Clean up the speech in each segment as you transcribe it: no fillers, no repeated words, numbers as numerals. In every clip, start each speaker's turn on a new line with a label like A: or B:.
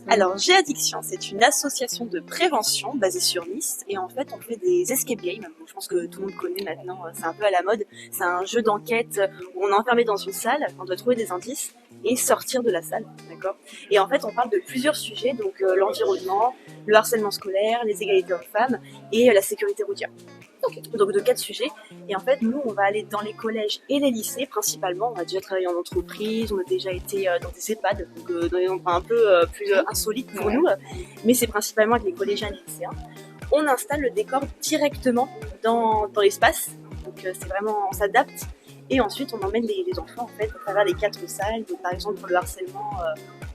A: Alors, G-Addiction, c'est une association de prévention basée sur Nice. Et en fait, on fait des escape games. Je pense que tout le monde connaît maintenant, c'est un peu à la mode. C'est un jeu d'enquête où on est enfermé dans une salle, on doit trouver des indices et sortir de la salle, d'accord. Et en fait, on parle de plusieurs sujets, donc l'environnement, le harcèlement scolaire, les égalités hommes-femmes et la sécurité routière. Donc de 4 sujets. Et en fait, nous, on va aller dans les collèges et les lycées principalement. On a déjà travaillé en entreprise, on a déjà été dans des EHPAD, donc dans des endroits un peu plus insolites pour nous. Mais c'est principalement avec les collégiens et les lycéens. On installe le décor directement dans l'espace. Donc c'est vraiment, on s'adapte. Et ensuite, on emmène les enfants en fait à travers les 4 salles. Donc par exemple pour le harcèlement,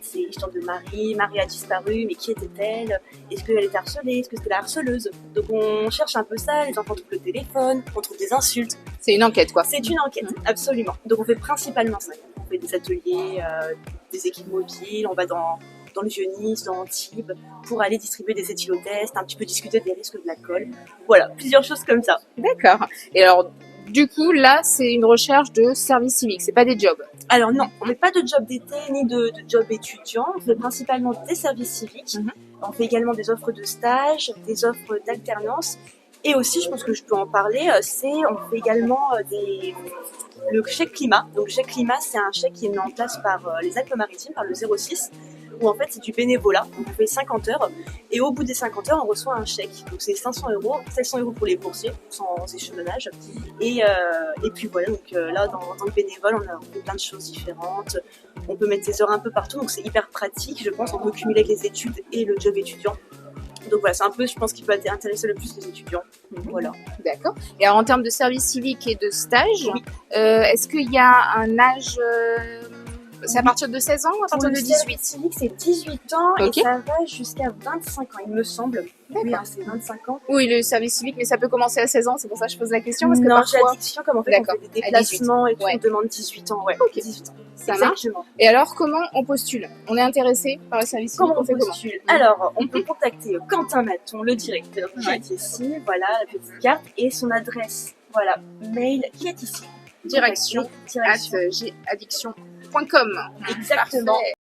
A: c'est l'histoire de Marie. Marie a disparu, mais qui était-elle? Est-ce qu'elle était harcelée? Est-ce que c'était la harceleuse? Donc on cherche un peu ça, les enfants trouvent le téléphone, on trouve des insultes.
B: C'est une enquête, quoi.
A: C'est une enquête, absolument. Donc on fait principalement ça. On fait des ateliers, des équipes mobiles, on va dans le Vieux-Nice, dans Antibes, pour aller distribuer des éthylotests, un petit peu discuter des risques de l'alcool. Voilà, plusieurs choses comme ça.
B: D'accord. Et alors, du coup, là, c'est une recherche de service civique, c'est pas des jobs.
A: Alors non, on ne fait pas de job d'été ni de job étudiant, on fait principalement des services civiques. On fait également des offres de stage, des offres d'alternance. Et aussi, je pense que je peux en parler, on fait également le chèque climat. Donc le chèque climat, c'est un chèque qui est mis en place par les Alpes-Maritimes, par le 06, où en fait c'est du bénévolat. On fait 50 heures et au bout des 50 heures, on reçoit un chèque. Donc c'est 500 €, 700 € pour les boursiers, sans échevelage. Et puis voilà, donc là, dans le bénévole, on fait plein de choses différentes. On peut mettre ses heures un peu partout, donc c'est hyper pratique. Je pense qu'on peut cumuler avec les études et le job étudiant. Donc voilà, c'est un peu, je pense, qui peut intéresser le plus les étudiants. Voilà.
B: D'accord. Et alors, en termes de service civique et de stage, est-ce qu'il y a un âge... c'est à partir de 16 ans ou à partir de 18?
A: Le civique, c'est 18 ans et ça va jusqu'à 25 ans, il me semble. Oui, c'est 25 ans.
B: Oui, le service civique, mais ça peut commencer à 16 ans, c'est pour ça que je pose la question. Parce que
A: non,
B: parfois...
A: j'ai addiction, comme en fait, on fait des déplacements et tout, on demande 18 ans. Ouais, 18 ans.
B: Ça marche. Et alors, comment on postule? On est intéressé par le service civique?
A: Comment on postule? Alors, on peut contacter Quentin Maton, le directeur, qui est ici, voilà, la petite carte, et son adresse, voilà, mail qui est ici.
B: Direction@gaddiction.com.
A: Exactement.